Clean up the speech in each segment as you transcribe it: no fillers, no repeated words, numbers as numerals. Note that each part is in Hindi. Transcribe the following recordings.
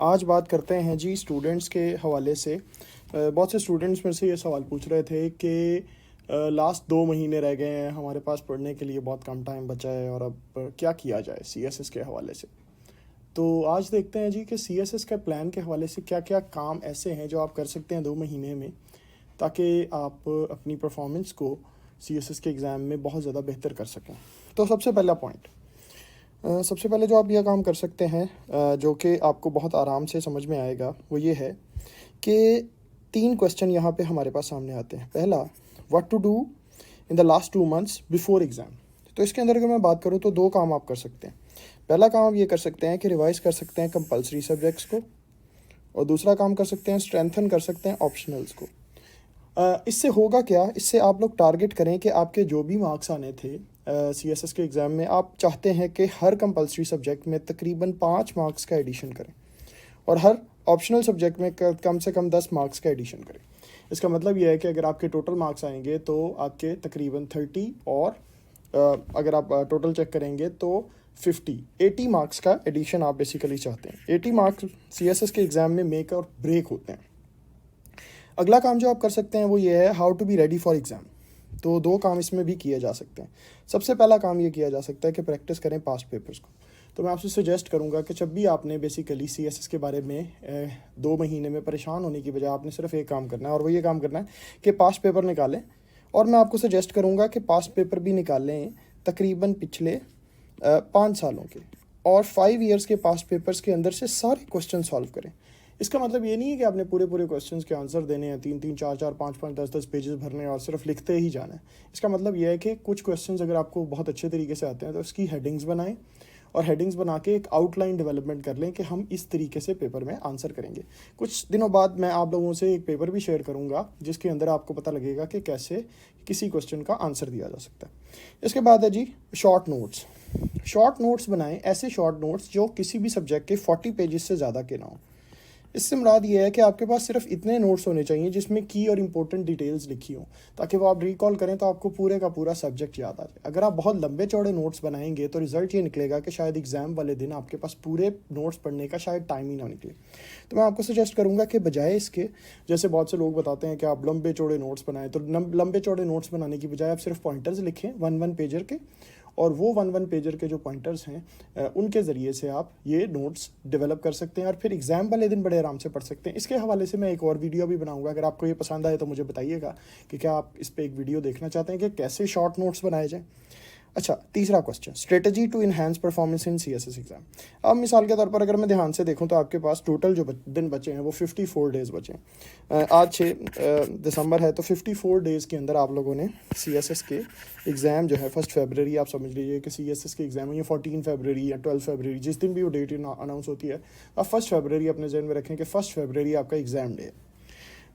आज बात करते हैं जी स्टूडेंट्स के हवाले से। बहुत से स्टूडेंट्स में से ये सवाल पूछ रहे थे कि लास्ट 2 महीने रह गए हैं हमारे पास पढ़ने के लिए, बहुत कम टाइम बचा है और अब क्या किया जाए सीएसएस के हवाले से। तो आज देखते हैं जी कि सीएसएस के प्लान के हवाले से क्या क्या काम ऐसे हैं जो आप कर सकते हैं 2 महीने में, ताकि आप अपनी परफॉर्मेंस को सीएसएस के एग्ज़ाम में बहुत ज़्यादा बेहतर कर सकें। तो सबसे पहला पॉइंट, सबसे पहले जो आप यह काम कर सकते हैं जो कि आपको बहुत आराम से समझ में आएगा, वो ये है कि 3 क्वेश्चन यहाँ पे हमारे पास सामने आते हैं। पहला, what to do in the last 2 months before exam. तो इसके अंदर अगर मैं बात करूँ तो 2 काम आप कर सकते हैं। पहला काम आप ये कर सकते हैं कि रिवाइज़ कर सकते हैं कंपलसरी सब्जेक्ट्स को, और दूसरा काम कर सकते हैं स्ट्रेंथन कर सकते हैं ऑप्शनल्स को। इससे होगा क्या, इससे आप लोग टारगेट करें कि आपके जो भी मार्क्स आने थे सीएसएस के एग्ज़ाम में, आप चाहते हैं कि हर कंपलसरी सब्जेक्ट में तकरीबन 5 मार्क्स का एडिशन करें और हर ऑप्शनल सब्जेक्ट में कम से कम 10 मार्क्स का एडिशन करें। इसका मतलब यह है कि अगर आपके टोटल मार्क्स आएंगे तो आपके तकरीबन 30, और अगर आप टोटल चेक करेंगे तो 80 मार्क्स का एडिशन आप बेसिकली चाहते हैं। 80 मार्क्स सीएसएस के एग्ज़ाम में मेक और ब्रेक होते हैं। अगला काम जो आप कर सकते हैं वो ये है how to be ready for exam. तो 2 काम इसमें भी किए जा सकते हैं। सबसे पहला काम ये किया जा सकता है कि प्रैक्टिस करें पास्ट पेपर्स को। तो मैं आपसे सजेस्ट करूंगा कि जब भी आपने बेसिकली सीएसएस के बारे में 2 महीने में परेशान होने की बजाय आपने सिर्फ एक काम करना है, और वो ये काम करना है कि पास्ट पेपर निकालें। और मैं आपको सजेस्ट करूँगा कि पास्ट पेपर भी निकालें तकरीबन पिछले 5 सालों के, और 5 ईयर्स के पास्ट पेपर्स के अंदर से सारे क्वेश्चन सॉल्व करें। इसका मतलब ये नहीं है कि आपने पूरे पूरे क्वेश्चंस के आंसर देने हैं, 3-3, 4-4, 5-5, 10-10 पेजेस भरने हैं और सिर्फ लिखते ही जाना है। इसका मतलब ये है कि कुछ क्वेश्चंस अगर आपको बहुत अच्छे तरीके से आते हैं तो उसकी हेडिंग्स बनाएं, और हेडिंग्स बना के एक आउटलाइन डेवलपमेंट कर लें कि हम इस तरीके से पेपर में आंसर करेंगे। कुछ दिनों बाद मैं आप लोगों से एक पेपर भी शेयर करूंगा जिसके अंदर आपको पता लगेगा कि कैसे किसी क्वेश्चन का आंसर दिया जा सकता है। इसके बाद है जी शॉर्ट नोट्स। शॉर्ट नोट्स बनाएं, ऐसे शॉर्ट नोट्स जो किसी भी सब्जेक्ट के 40 पेजेस से ज़्यादा के ना हो। इससे मुराद ये है कि आपके पास सिर्फ इतने नोट्स होने चाहिए जिसमें की और इंपॉर्टेंट डिटेल्स लिखी हो, ताकि वो आप रिकॉल करें तो आपको पूरे का पूरा सब्जेक्ट याद आ जाए। अगर आप बहुत लंबे चौड़े नोट्स बनाएंगे तो रिजल्ट ये निकलेगा कि शायद एग्जाम वाले दिन आपके पास पूरे नोट्स पढ़ने का शायद टाइम ही ना निकले। तो मैं आपको सजेस्ट करूंगा कि बजाय इसके, जैसे बहुत से लोग बताते हैं कि आप लंबे चौड़े नोट्स बनाएं, तो लंबे चौड़े नोट्स बनाने की बजाय आप सिर्फ पॉइंटर्स लिखें 1-1 पेजर के, और वो 1-1 पेजर के जो पॉइंटर्स हैं उनके ज़रिए से आप ये नोट्स डेवलप कर सकते हैं और फिर एग्ज़ाम वाले दिन बड़े आराम से पढ़ सकते हैं। इसके हवाले से मैं एक और वीडियो भी बनाऊंगा। अगर आपको ये पसंद आए तो मुझे बताइएगा कि क्या आप इस पर एक वीडियो देखना चाहते हैं कि कैसे शॉर्ट नोट्स बनाए जाएँ। अच्छा, तीसरा question, strategy to enhance performance in CSS exam. अब मिसाल के तौर पर अगर मैं ध्यान से देखूं तो आपके पास टोटल जो दिन बचे हैं वो 54 डेज़ बचे हैं। आज 6 दिसंबर है, तो 54 डेज़ के अंदर आप लोगों ने सीएसएस के एग्ज़ाम जो है 1 फरवरी, आप समझ लीजिए कि सीएसएस के एग्ज़ाम है ये 14 फरवरी या 12 फरवरी, जिस दिन भी वो डेट अनाउंस होती है, आप 1 फरवरी अपने जहन में रखें कि 1 फरवरी आपका एग्ज़ाम डे है।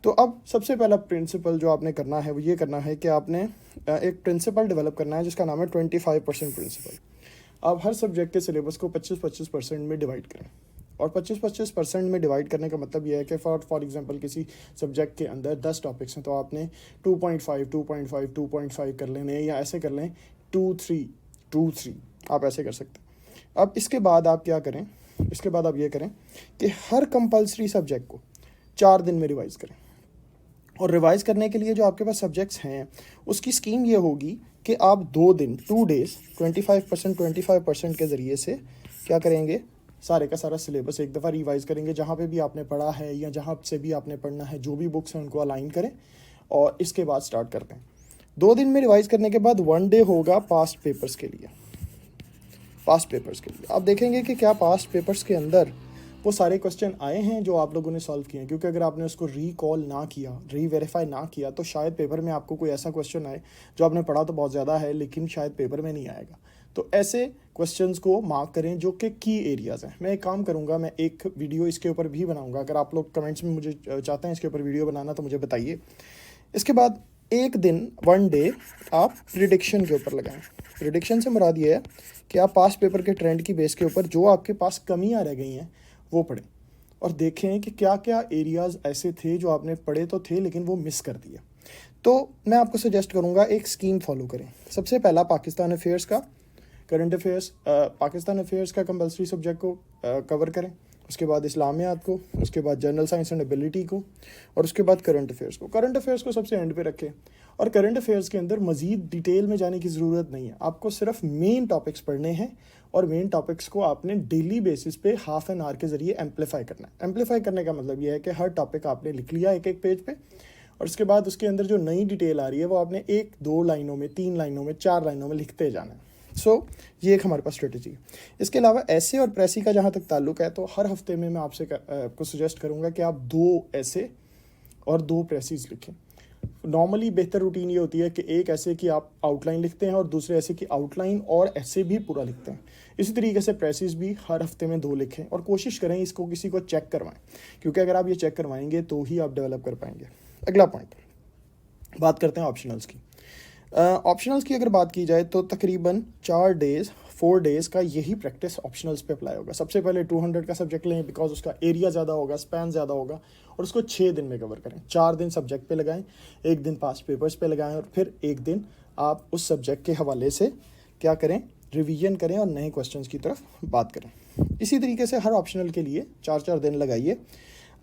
तो अब सबसे पहला प्रिंसिपल जो आपने करना है वो ये करना है कि आपने एक प्रिंसिपल डेवलप करना है जिसका नाम है 25% प्रिंसिपल। आप हर सब्जेक्ट के सिलेबस को 25-25% में डिवाइड करें, और 25-25% में डिवाइड करने का मतलब ये है कि फॉर एग्जांपल किसी सब्जेक्ट के अंदर 10 टॉपिक्स हैं तो आपने 2.5 2.5 2.5 कर लेने, या ऐसे कर लें 2-3 आप ऐसे कर सकते हैं। अब इसके बाद आप क्या करें, इसके बाद आप ये करें कि हर कंपलसरी सब्जेक्ट को 4 दिन में रिवाइज़ करें। और रिवाइज़ करने के लिए जो आपके पास सब्जेक्ट्स हैं उसकी स्कीम ये होगी कि आप 2 दिन 2 डेज़ 25% के ज़रिए से क्या करेंगे, सारे का सारा सिलेबस एक दफ़ा रिवाइज़ करेंगे। जहाँ पे भी आपने पढ़ा है या जहाँ से भी आपने पढ़ना है, जो भी बुक्स हैं उनको अलाइन करें और इसके बाद स्टार्ट करते हैं। 2 दिन में रिवाइज़ करने के बाद 1 डे होगा पास्ट पेपर्स के लिए। पास्ट पेपर्स के लिए आप देखेंगे कि क्या पास्ट पेपर्स के अंदर वो सारे क्वेश्चन आए हैं जो आप लोगों ने सॉल्व किए हैं, क्योंकि अगर आपने उसको रीकॉल ना किया, रीवेरीफाई ना किया, तो शायद पेपर में आपको कोई ऐसा क्वेश्चन आए जो आपने पढ़ा तो बहुत ज़्यादा है लेकिन शायद पेपर में नहीं आएगा। तो ऐसे क्वेश्चंस को मार्क करें जो कि की एरियाज़ हैं। मैं एक काम करूंगा, मैं एक वीडियो इसके ऊपर भी बनाऊंगा। अगर आप लोग कमेंट्स में मुझे चाहते हैं इसके ऊपर वीडियो बनाना तो मुझे बताइए। इसके बाद एक दिन 1 डे आप प्रिडिक्शन के ऊपर लगाएं। प्रिडिक्शन से मुराद ये है कि आप पास्ट पेपर के ट्रेंड की बेस के ऊपर जो आपके पास कमियां रह गई हैं वो पढ़ें और देखें कि क्या क्या एरियाज़ ऐसे थे जो आपने पढ़े तो थे लेकिन वो मिस कर दिया। तो मैं आपको सजेस्ट करूंगा एक स्कीम फॉलो करें। सबसे पहला पाकिस्तान अफेयर्स का करंट अफेयर्स, पाकिस्तान अफेयर्स का कंपलसरी सब्जेक्ट को कवर करें। उसके बाद इस्लामियात को, उसके बाद जनरल साइंस एंड एबिलिटी को, और उसके बाद करंट अफेयर्स को। करंट अफेयर्स को सबसे एंड पे रखें, और करंट अफेयर्स के अंदर मज़ीद डिटेल में जाने की ज़रूरत नहीं है, आपको सिर्फ मेन टॉपिक्स पढ़ने हैं, और मेन टॉपिक्स को आपने डेली बेसिस पे हाफ एन आवर के ज़रिए एम्पलीफाई करना है। एम्पलीफाई करने का मतलब ये है कि हर टॉपिक आपने लिख लिया एक एक पेज पे, और उसके बाद उसके अंदर जो नई डिटेल आ रही है वो आपने 1-2 लाइनों में, 3 लाइनों में, 4 लाइनों में लिखते जाना है। ये एक हमारे पास स्ट्रेटजी है। इसके अलावा ऐसे और प्रेसी का जहाँ तक ताल्लुक है, तो हर हफ्ते में मैं आपको सजेस्ट करूँगा कि आप 2 ऐसे और 2 प्रेसीज लिखें। नॉर्मली बेहतर रूटीन ये होती है कि एक ऐसे की आप आउटलाइन लिखते हैं और दूसरे ऐसे की आउटलाइन और ऐसे भी पूरा लिखते हैं। इसी तरीके से प्रेसिस भी हर हफ्ते में 2 लिखें, और कोशिश करें इसको किसी को चेक करवाएं, क्योंकि अगर आप ये चेक करवाएंगे तो ही आप डेवलप कर पाएंगे। अगला पॉइंट, बात करते हैं ऑप्शनल्स की। ऑप्शनल्स की अगर बात की जाए तो तकरीबन 4 डेज़ का यही प्रैक्टिस ऑप्शनल्स पे अप्लाई होगा। सबसे पहले 200 का सब्जेक्ट लें, बिकॉज उसका एरिया ज़्यादा होगा, स्पैन ज़्यादा होगा, और उसको 6 दिन में कवर करें। 4 दिन सब्जेक्ट पे लगाएं, 1 दिन पास्ट पेपर्स पे लगाएं, और फिर 1 दिन आप उस सब्जेक्ट के हवाले से क्या करें, रिवीजन करें और नए क्वेश्चंस की तरफ बात करें। इसी तरीके से हर ऑप्शनल के लिए 4-4 दिन लगाइए।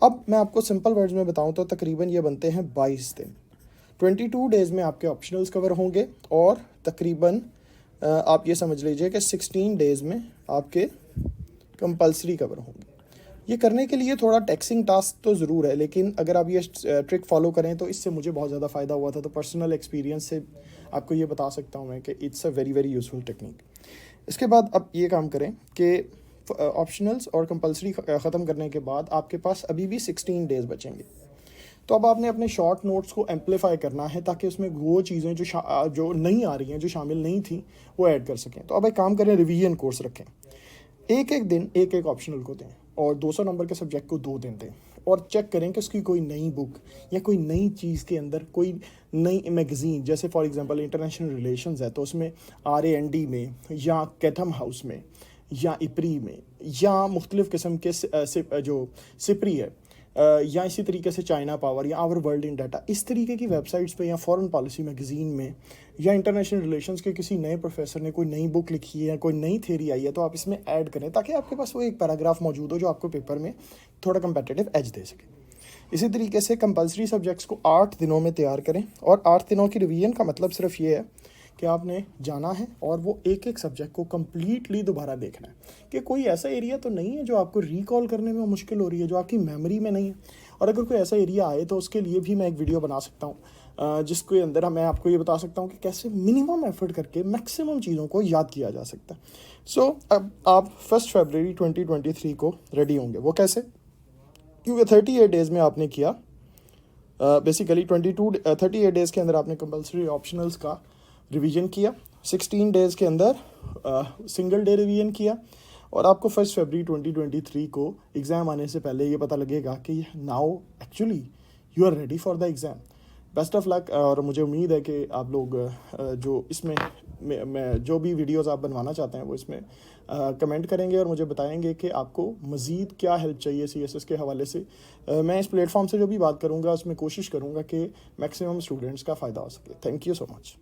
अब मैं आपको सिंपल वर्ड्स में बताऊँ तो तकरीबन ये बनते हैं 22 दिन। 22 डेज़ में आपके ऑप्शनल्स कवर होंगे, और तकरीबन आप ये समझ लीजिए कि 16 डेज़ में आपके कंपलसरी कवर होंगे। ये करने के लिए थोड़ा टैक्सिंग टास्क तो ज़रूर है, लेकिन अगर आप ये ट्रिक फॉलो करें तो इससे मुझे बहुत ज़्यादा फ़ायदा हुआ था। तो पर्सनल एक्सपीरियंस से आपको ये बता सकता हूँ मैं कि it's a very very useful technique. इसके बाद अब ये काम करें कि ऑप्शनल्स और कंपलसरी ख़त्म करने के बाद आपके पास अभी भी 16 डेज़ बचेंगे। तो अब आपने अपने शॉर्ट नोट्स को एम्पलीफाई करना है, ताकि उसमें वो चीज़ें जो नहीं आ रही हैं, जो शामिल नहीं थी, वो ऐड कर सकें। तो अब एक काम करें, रिवीजन कोर्स रखें। एक एक दिन एक एक ऑप्शनल को दें, और 200 नंबर के सब्जेक्ट को 2 दिन दें, और चेक करें कि उसकी कोई नई बुक या कोई नई चीज़ के अंदर कोई नई मैगज़ीन, जैसे फॉर एग्जांपल इंटरनेशनल रिलेशंस है तो उसमें RAND में, या कैथम हाउस में, या इप्री में, या मुख्तलिफ़ किस्म के जो सिप्री है, या इसी तरीके से चाइना पावर या आवर वर्ल्ड इन डाटा, इस तरीके की वेबसाइट्स पे, या फॉरेन पॉलिसी मैगज़ीन में, या इंटरनेशनल रिलेशंस के किसी नए प्रोफेसर ने कोई नई बुक लिखी है या कोई नई थ्योरी आई है, तो आप इसमें ऐड करें, ताकि आपके पास वो एक पैराग्राफ मौजूद हो जो आपको पेपर में थोड़ा कंपेटिटिव एज दे सके। इसी तरीके से कंपलसरी सब्जेक्ट्स को 8 दिनों में तैयार करें, और 8 दिनों की रिवीजन का मतलब सिर्फ ये है कि आपने जाना है और वो एक एक सब्जेक्ट को कम्प्लीटली दोबारा देखना है, कि कोई ऐसा एरिया तो नहीं है जो आपको रिकॉल करने में मुश्किल हो रही है, जो आपकी मेमोरी में नहीं है। और अगर कोई ऐसा एरिया आए तो उसके लिए भी मैं एक वीडियो बना सकता हूँ, जिसके अंदर मैं आपको ये बता सकता हूँ कि कैसे मिनिमम एफर्ट करके मैक्सिमम चीज़ों को याद किया जा सकता है। अब आप 1 फरवरी 2023 को रेडी होंगे। वो कैसे? क्योंकि 38 डेज़ में आपने किया, बेसिकली 38 डेज़ के अंदर आपने कंपलसरी ऑप्शनल्स का रिवीजन किया, 16 डेज़ के अंदर सिंगल डे रिवीजन किया, और आपको 1 फरवरी 2023 को एग्ज़ाम आने से पहले ये पता लगेगा कि now actually you are ready for the exam. Best of luck, और मुझे उम्मीद है कि आप लोग जो इसमें मैं जो भी वीडियोस आप बनवाना चाहते हैं वो इसमें कमेंट करेंगे और मुझे बताएंगे कि आपको मज़ीद क्या हेल्प चाहिए CSS के हवाले से। मैं इस प्लेटफॉर्म से जो भी बात करूँगा उसमें कोशिश करूँगा कि मैक्सिमम स्टूडेंट्स का फ़ायदा हो सके। Thank you so much.